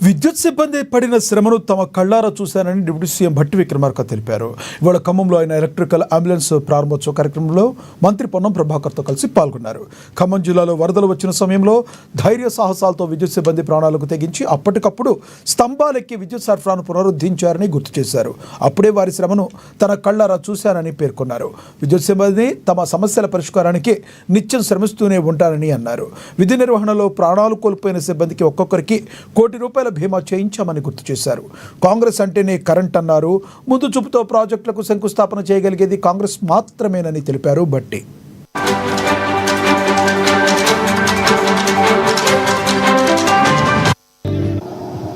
విద్యుత్ సిబ్బంది పడిన శ్రమను తమ కళ్లారా చూశానని డిప్యూటీ సీఎం భట్టి విక్రమార్క తెలిపారు. ఇవాళ ఖమ్మంలో ఆయన ఎలక్ట్రికల్ అంబులెన్స్ ప్రారంభోత్సవ కార్యక్రమంలో మంత్రి పొన్నం ప్రభాకర్తో కలిసి పాల్గొన్నారు. ఖమ్మం జిల్లాలో వరదలు వచ్చిన సమయంలో ధైర్య సాహసాలతో విద్యుత్ సిబ్బంది ప్రాణాలకు తెగించి అప్పటికప్పుడు స్తంభాలెక్కి విద్యుత్ సరఫరాను పునరుద్ధరించారని గుర్తు చేశారు. అప్పుడే వారి శ్రమను తన కళ్లారా చూశానని పేర్కొన్నారు. విద్యుత్ సిబ్బంది తమ సమస్యల పరిష్కారానికి నిత్యం శ్రమిస్తూనే ఉంటారని అన్నారు. విధి నిర్వహణలో ప్రాణాలు కోల్పోయిన సిబ్బందికి ఒక్కొక్కరికి ₹1 కోట్ల బీమా చేయించామని గుర్తు చేశారు. కాంగ్రెస్ అంటేనే కరెంట్ అన్నారు. ముందు చూపుతో ప్రాజెక్టులకు శంకుస్థాపన చేయగలిగేది కాంగ్రెస్ మాత్రమేనని తెలిపారు భట్టి.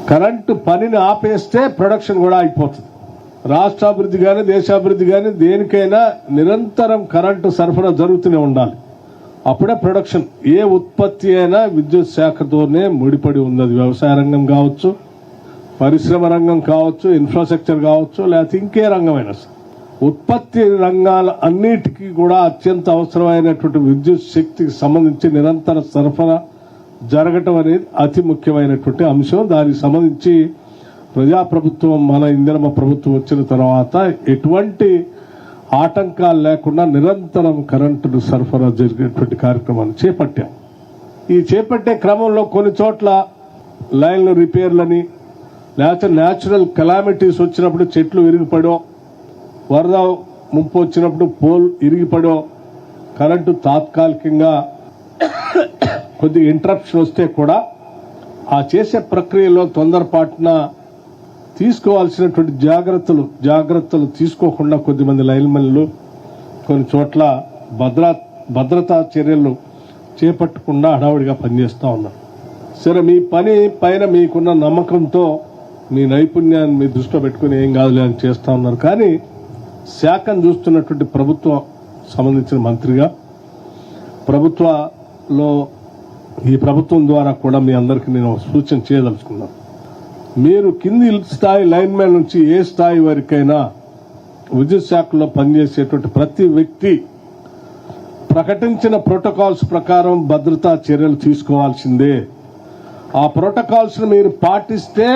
కరెంటు పనిని ఆపేస్తే ప్రొడక్షన్ కూడా అయిపోతుంది. రాష్ట్రాభివృద్ధి కానీ దేశాభివృద్ధి కానీ దేనికైనా నిరంతరం కరెంటు సరఫరా జరుగుతూనే ఉండాలి. అప్పుడే ప్రొడక్షన్. ఏ ఉత్పత్తి అయినా విద్యుత్ శాఖతోనే ముడిపడి ఉన్నది. వ్యవసాయ రంగం కావచ్చు, పరిశ్రమ రంగం కావచ్చు, ఇన్ఫ్రాస్ట్రక్చర్ కావచ్చు, లేకపోతే ఇంకే రంగమైనా ఉత్పత్తి రంగాల అన్నిటికీ కూడా అత్యంత అవసరమైనటువంటి విద్యుత్ శక్తికి సంబంధించి నిరంతర సరఫరా జరగటం అనేది అతి ముఖ్యమైనటువంటి అంశం. దానికి సంబంధించి ప్రజాప్రభుత్వం మన ఇందిరమ్మ ప్రభుత్వం వచ్చిన తర్వాత ఎటువంటి ఆటంకాలు లేకుండా నిరంతరం కరెంటును సరఫరా జరిగేటువంటి కార్యక్రమాన్ని చేపట్టాం. ఈ చేపట్టే క్రమంలో కొన్ని చోట్ల లైన్ల రిపేర్లని, లేకపోతే న్యాచురల్ కెలామిటీస్ వచ్చినప్పుడు చెట్లు విరిగిపడో, వరద ముంపు వచ్చినప్పుడు పోల్ ఇరిగిపడో, కరెంటు తాత్కాలికంగా కొద్దిగా ఇంటరప్షన్ వస్తే కూడా ఆ చేసే ప్రక్రియలో తొందరపాటున తీసుకోవాల్సినటువంటి జాగ్రత్తలు తీసుకోకుండా కొద్దిమంది లైన్మెన్లు కొన్ని చోట్ల భద్రతా చర్యలు చేపట్టకుండా హడావుడిగా పనిచేస్తూ ఉన్నారు. సరే, మీ పని పైన మీకున్న నమ్మకంతో మీ నైపుణ్యాన్ని మీ దృష్టిలో పెట్టుకుని ఏం కాదులే అని చేస్తూ ఉన్నారు. కానీ శాఖను చూస్తున్నటువంటి ప్రభుత్వం సంబంధించిన మంత్రిగా ఈ ప్రభుత్వం ద్వారా కూడా మీ అందరికీ నేను సూచన చేయదలుచుకున్నాను. మీరు కింది స్థాయి లైన్మెన్ నుంచి ఏ స్థాయి వరకైనా విద్యుత్ శాఖలో పనిచేసేటువంటి ప్రతి వ్యక్తి ప్రకటించిన ప్రోటోకాల్స్ ప్రకారం భద్రతా చర్యలు తీసుకోవాల్సిందే. ఆ ప్రోటోకాల్స్ మీరు పాటిస్తే